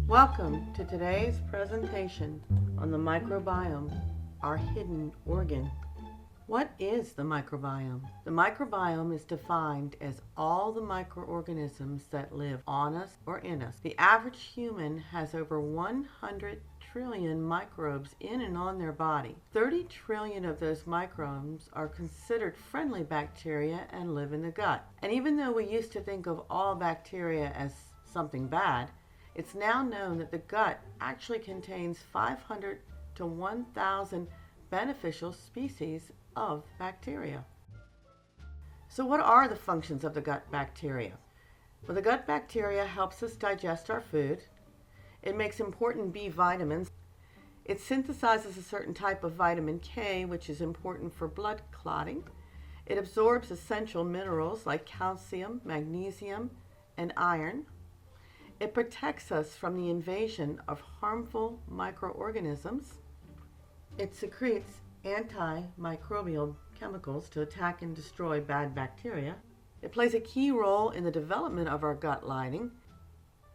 Welcome to today's presentation on the microbiome, our hidden organ. What is the microbiome? The microbiome is defined as all the microorganisms that live on us or in us. The average human has over 100 trillion microbes in and on their body. 30 trillion of those microbes are considered friendly bacteria and live in the gut. And even though we used to think of all bacteria as something bad, it's now known that the gut actually contains 500 to 1,000 beneficial species of bacteria. So what are the functions of the gut bacteria? Well, the gut bacteria helps us digest our food. It makes important B vitamins. It synthesizes a certain type of vitamin K, which is important for blood clotting. It absorbs essential minerals like calcium, magnesium, and iron. It protects us from the invasion of harmful microorganisms. It secretes antimicrobial chemicals to attack and destroy bad bacteria. It plays a key role in the development of our gut lining.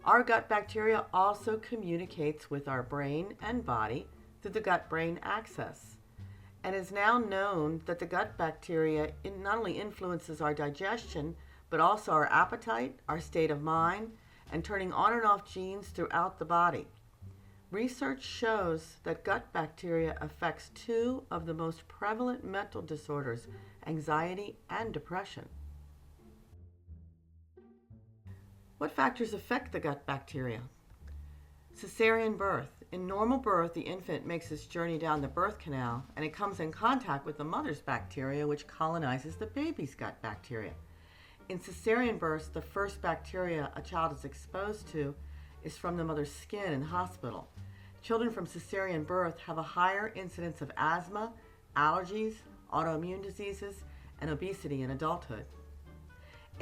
Our gut bacteria also communicates with our brain and body through the gut-brain axis. And it is now known that the gut bacteria not only influences our digestion, but also our appetite, our state of mind, and turning on and off genes throughout the body. Research shows that gut bacteria affects two of the most prevalent mental disorders, anxiety and depression. What factors affect the gut bacteria? Cesarean birth. In normal birth, the infant makes its journey down the birth canal and it comes in contact with the mother's bacteria, which colonizes the baby's gut bacteria. In cesarean births, the first bacteria a child is exposed to is from the mother's skin in hospital. Children from cesarean birth have a higher incidence of asthma, allergies, autoimmune diseases, and obesity in adulthood.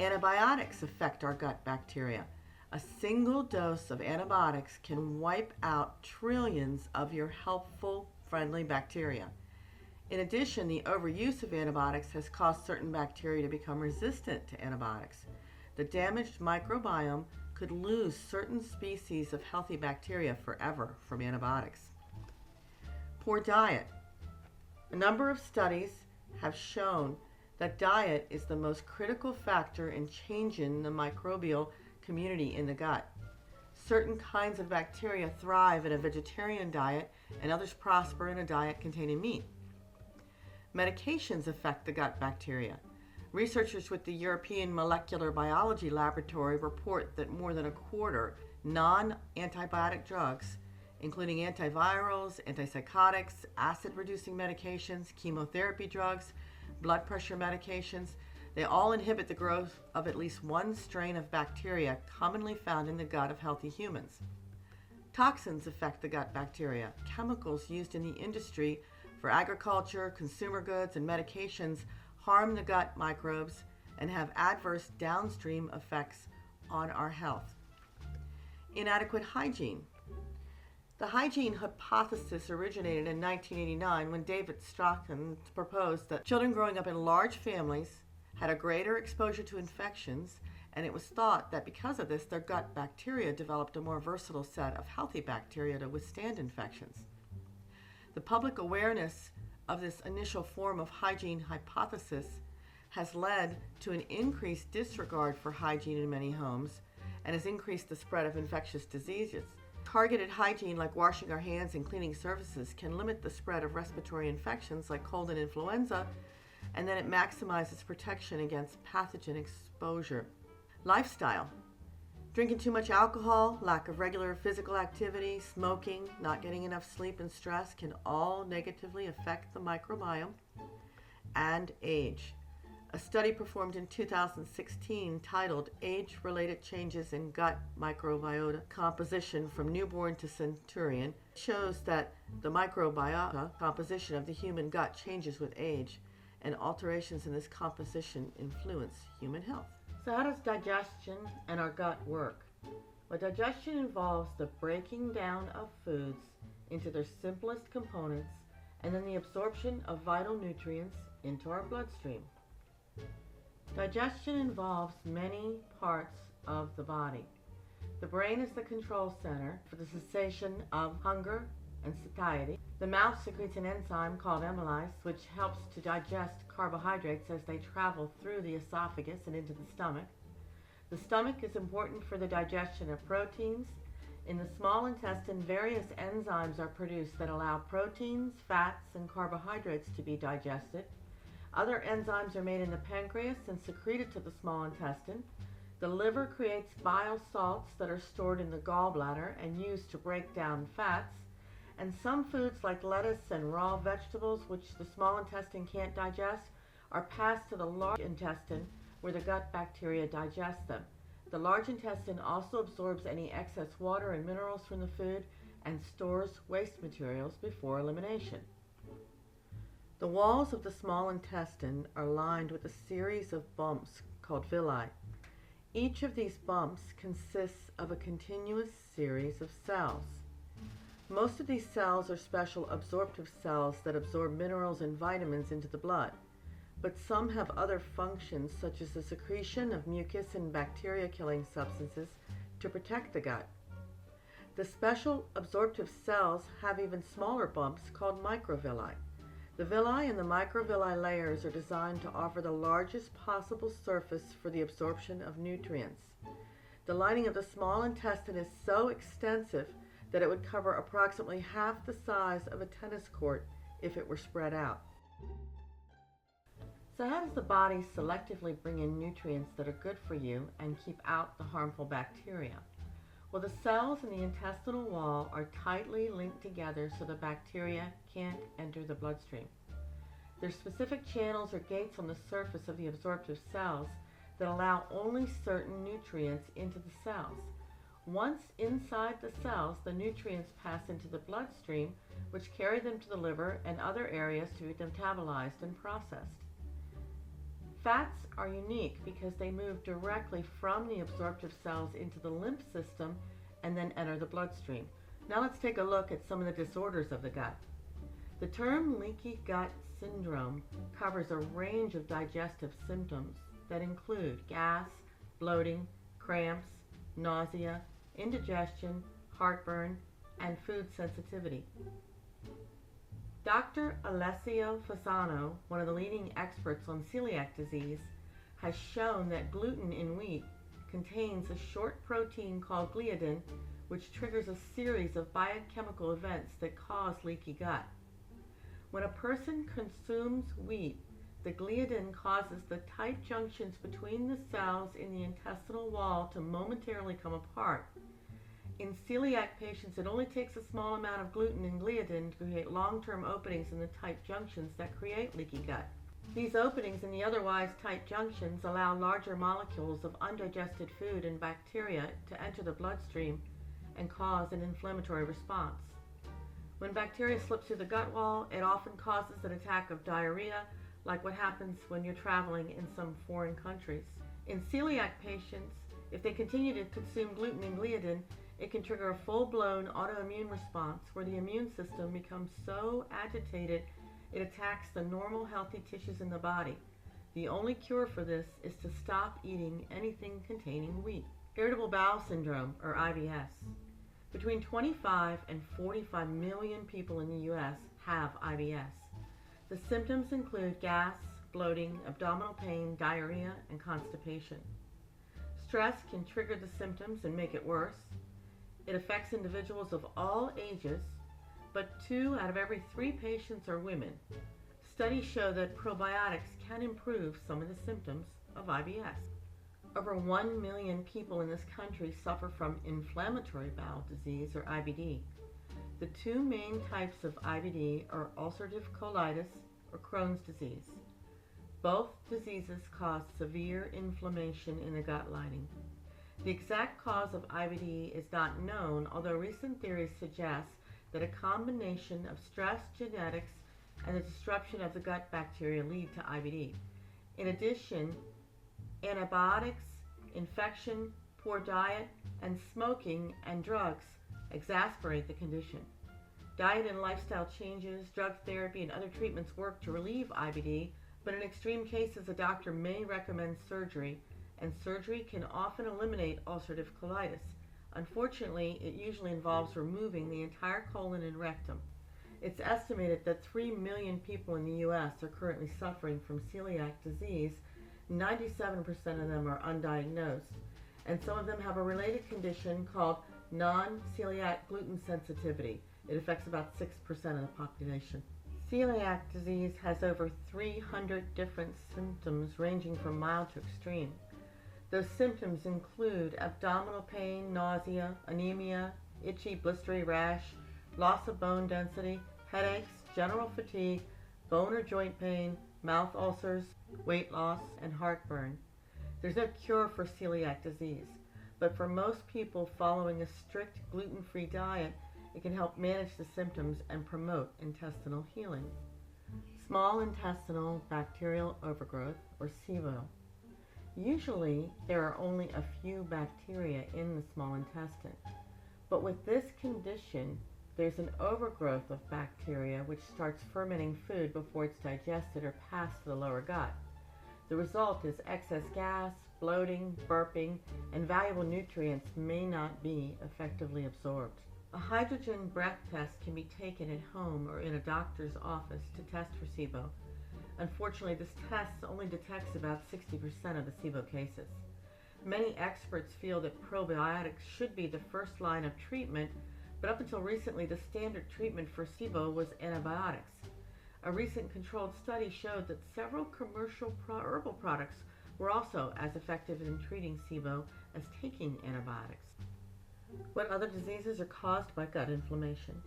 Antibiotics affect our gut bacteria. A single dose of antibiotics can wipe out trillions of your helpful, friendly bacteria. In addition, the overuse of antibiotics has caused certain bacteria to become resistant to antibiotics. The damaged microbiome could lose certain species of healthy bacteria forever from antibiotics. Poor diet. A number of studies have shown that diet is the most critical factor in changing the microbial community in the gut. Certain kinds of bacteria thrive in a vegetarian diet and others prosper in a diet containing meat. Medications affect the gut bacteria. Researchers with the European Molecular Biology Laboratory report that more than a quarter non-antibiotic drugs, including antivirals, antipsychotics, acid-reducing medications, chemotherapy drugs, blood pressure medications, they all inhibit the growth of at least one strain of bacteria commonly found in the gut of healthy humans. Toxins affect the gut bacteria. Chemicals used in the industry for agriculture, consumer goods, and medications harm the gut microbes and have adverse downstream effects on our health. Inadequate hygiene. The hygiene hypothesis originated in 1989 when David Strachan proposed that children growing up in large families had a greater exposure to infections, and it was thought that because of this, their gut bacteria developed a more versatile set of healthy bacteria to withstand infections. The public awareness of this initial form of hygiene hypothesis has led to an increased disregard for hygiene in many homes and has increased the spread of infectious diseases. Targeted hygiene like washing our hands and cleaning surfaces can limit the spread of respiratory infections like cold and influenza, and then it maximizes protection against pathogen exposure. Lifestyle. Drinking too much alcohol, lack of regular physical activity, smoking, not getting enough sleep, and stress can all negatively affect the microbiome. And age. A study performed in 2016 titled Age-Related Changes in Gut Microbiota Composition from Newborn to Centurion shows that the microbiota composition of the human gut changes with age, and alterations in this composition influence human health. So how does digestion and our gut work? Well, digestion involves the breaking down of foods into their simplest components and then the absorption of vital nutrients into our bloodstream. Digestion involves many parts of the body. The brain is the control center for the cessation of hunger and satiety. The mouth secretes an enzyme called amylase, which helps to digest carbohydrates as they travel through the esophagus and into the stomach. The stomach is important for the digestion of proteins. In the small intestine, various enzymes are produced that allow proteins, fats, and carbohydrates to be digested. Other enzymes are made in the pancreas and secreted to the small intestine. The liver creates bile salts that are stored in the gallbladder and used to break down fats. And some foods like lettuce and raw vegetables, which the small intestine can't digest, are passed to the large intestine where the gut bacteria digest them. The large intestine also absorbs any excess water and minerals from the food and stores waste materials before elimination. The walls of the small intestine are lined with a series of bumps called villi. Each of these bumps consists of a continuous series of cells. Most of these cells are special absorptive cells that absorb minerals and vitamins into the blood, but some have other functions such as the secretion of mucus and bacteria-killing substances to protect the gut. The special absorptive cells have even smaller bumps called microvilli. The villi and the microvilli layers are designed to offer the largest possible surface for the absorption of nutrients. The lining of the small intestine is so extensive that it would cover approximately half the size of a tennis court if it were spread out. So how does the body selectively bring in nutrients that are good for you and keep out the harmful bacteria? Well, the cells in the intestinal wall are tightly linked together so the bacteria can't enter the bloodstream. There's specific channels or gates on the surface of the absorptive cells that allow only certain nutrients into the cells. Once inside the cells, the nutrients pass into the bloodstream, which carry them to the liver and other areas to be metabolized and processed. Fats are unique because they move directly from the absorptive cells into the lymph system and then enter the bloodstream. Now let's take a look at some of the disorders of the gut. The term leaky gut syndrome covers a range of digestive symptoms that include gas, bloating, cramps, nausea, indigestion, heartburn, and food sensitivity. Dr. Alessio Fasano, one of the leading experts on celiac disease, has shown that gluten in wheat contains a short protein called gliadin, which triggers a series of biochemical events that cause leaky gut. When a person consumes wheat, the gliadin causes the tight junctions between the cells in the intestinal wall to momentarily come apart. In celiac patients, it only takes a small amount of gluten and gliadin to create long-term openings in the tight junctions that create leaky gut. These openings in the otherwise tight junctions allow larger molecules of undigested food and bacteria to enter the bloodstream and cause an inflammatory response. When bacteria slip through the gut wall, it often causes an attack of diarrhea, like what happens when you're traveling in some foreign countries. In celiac patients, if they continue to consume gluten and gliadin, it can trigger a full-blown autoimmune response where the immune system becomes so agitated it attacks the normal healthy tissues in the body. The only cure for this is to stop eating anything containing wheat. Irritable bowel syndrome, or IBS. Between 25 and 45 million people in the U.S. have IBS. The symptoms include gas, bloating, abdominal pain, diarrhea, and constipation. Stress can trigger the symptoms and make it worse. It affects individuals of all ages, but 2 out of every 3 patients are women. Studies show that probiotics can improve some of the symptoms of IBS. Over 1 million people in this country suffer from inflammatory bowel disease, or IBD. The 2 main types of IBD are ulcerative colitis or Crohn's disease. Both diseases cause severe inflammation in the gut lining. The exact cause of IBD is not known, although recent theories suggest that a combination of stress, genetics, and the disruption of the gut bacteria lead to IBD. In addition, antibiotics, infection, poor diet, and smoking and drugs exacerbate the condition. Diet and lifestyle changes, drug therapy, and other treatments work to relieve IBD, but in extreme cases, a doctor may recommend surgery, and surgery can often eliminate ulcerative colitis. Unfortunately, it usually involves removing the entire colon and rectum. It's estimated that 3 million people in the U.S. are currently suffering from celiac disease. 97% of them are undiagnosed, and some of them have a related condition called non-celiac gluten sensitivity. It affects about 6% of the population. Celiac disease has over 300 different symptoms ranging from mild to extreme. Those symptoms include abdominal pain, nausea, anemia, itchy, blistery rash, loss of bone density, headaches, general fatigue, bone or joint pain, mouth ulcers, weight loss, and heartburn. There's no cure for celiac disease, but for most people following a strict gluten-free diet, it can help manage the symptoms and promote intestinal healing. Small intestinal bacterial overgrowth, or SIBO. Usually, there are only a few bacteria in the small intestine, but with this condition, there's an overgrowth of bacteria which starts fermenting food before it's digested or passed to the lower gut. The result is excess gas, bloating, burping, and valuable nutrients may not be effectively absorbed. A hydrogen breath test can be taken at home or in a doctor's office to test for SIBO. Unfortunately, this test only detects about 60% of the SIBO cases. Many experts feel that probiotics should be the first line of treatment, but up until recently, the standard treatment for SIBO was antibiotics. A recent controlled study showed that several commercial herbal products were also as effective in treating SIBO as taking antibiotics. What other diseases are caused by gut inflammation?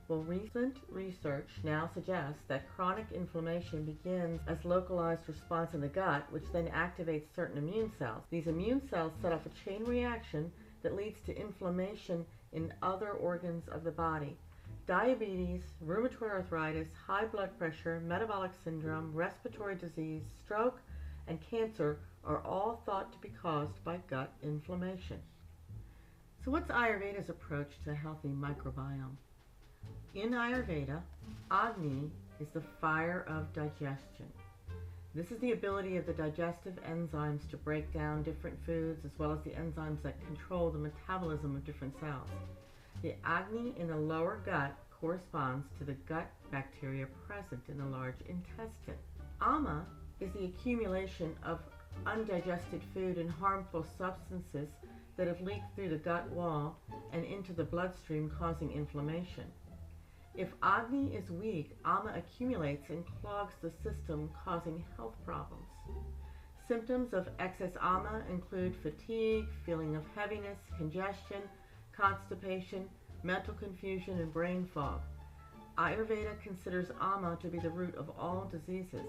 Well, recent research now suggests that chronic inflammation begins as localized response in the gut, which then activates certain immune cells. These immune cells set off a chain reaction that leads to inflammation in other organs of the body. Diabetes, rheumatoid arthritis, high blood pressure, metabolic syndrome, respiratory disease, stroke, and cancer are all thought to be caused by gut inflammation. So what's Ayurveda's approach to a healthy microbiome? In Ayurveda, Agni is the fire of digestion. This is the ability of the digestive enzymes to break down different foods, as well as the enzymes that control the metabolism of different cells. The Agni in the lower gut corresponds to the gut bacteria present in the large intestine. Ama is the accumulation of undigested food and harmful substances that have leaked through the gut wall and into the bloodstream, causing inflammation. If Agni is weak, Ama accumulates and clogs the system, causing health problems. Symptoms of excess Ama include fatigue, feeling of heaviness, congestion, constipation, mental confusion, and brain fog. Ayurveda considers Ama to be the root of all diseases.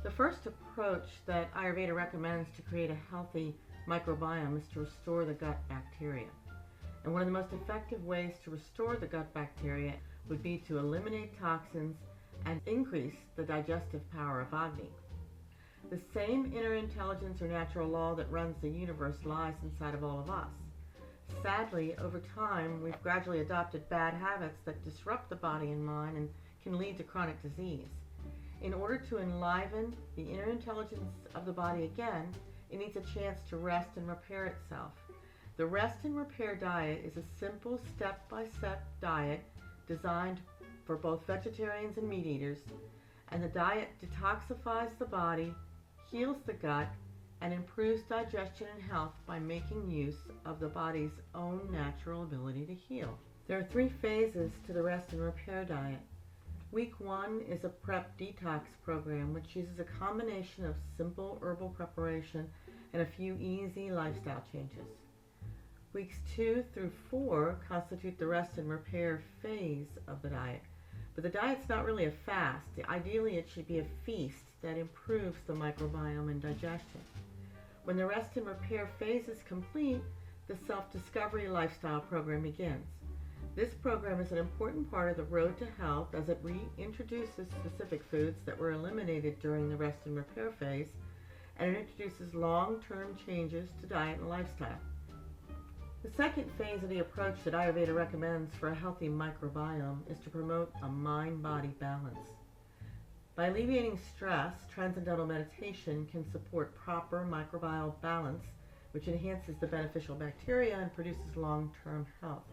The first approach that Ayurveda recommends to create a healthy microbiome is to restore the gut bacteria. And one of the most effective ways to restore the gut bacteria would be to eliminate toxins and increase the digestive power of Agni. The same inner intelligence or natural law that runs the universe lies inside of all of us. Sadly, over time, we've gradually adopted bad habits that disrupt the body and mind and can lead to chronic disease. In order to enliven the inner intelligence of the body again, it needs a chance to rest and repair itself. The Rest and Repair diet is a simple step-by-step diet designed for both vegetarians and meat eaters, and the diet detoxifies the body, heals the gut, and improves digestion and health by making use of the body's own natural ability to heal. There are 3 phases to the Rest and Repair diet. Week 1 is a prep detox program which uses a combination of simple herbal preparation and a few easy lifestyle changes. Weeks 2 through 4 constitute the Rest and Repair phase of the diet. But the diet's not really a fast. Ideally, it should be a feast that improves the microbiome and digestion. When the Rest and Repair phase is complete, the Self-Discovery Lifestyle program begins. This program is an important part of the road to health as it reintroduces specific foods that were eliminated during the Rest and Repair phase, and it introduces long-term changes to diet and lifestyle. The second phase of the approach that Ayurveda recommends for a healthy microbiome is to promote a mind-body balance. By alleviating stress, transcendental meditation can support proper microbial balance which enhances the beneficial bacteria and produces long-term health.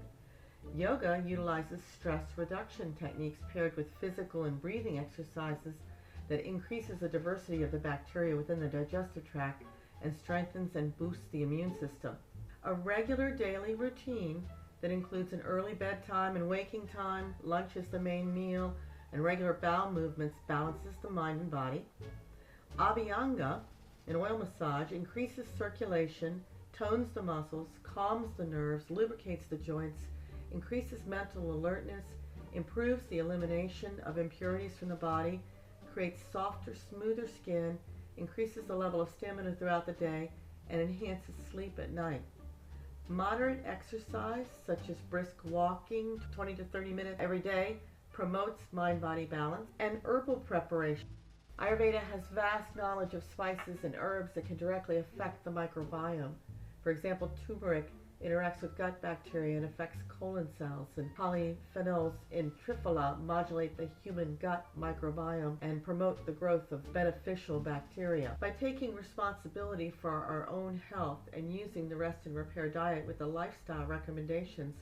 Yoga utilizes stress reduction techniques paired with physical and breathing exercises that increases the diversity of the bacteria within the digestive tract and strengthens and boosts the immune system. A regular daily routine that includes an early bedtime and waking time, lunch is the main meal, and regular bowel movements balances the mind and body. Abhyanga, an oil massage, increases circulation, tones the muscles, calms the nerves, lubricates the joints, increases mental alertness, improves the elimination of impurities from the body, creates softer, smoother skin, increases the level of stamina throughout the day, and enhances sleep at night. Moderate exercise, such as brisk walking, 20 to 30 minutes every day, promotes mind-body balance. And herbal preparation. Ayurveda has vast knowledge of spices and herbs that can directly affect the microbiome. For example, turmeric interacts with gut bacteria and affects colon cells, and polyphenols in triphala modulate the human gut microbiome and promote the growth of beneficial bacteria. By taking responsibility for our own health and using the rest and repair diet with the lifestyle recommendations,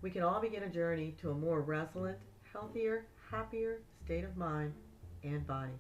we can all begin a journey to a more resilient, healthier, happier state of mind and body.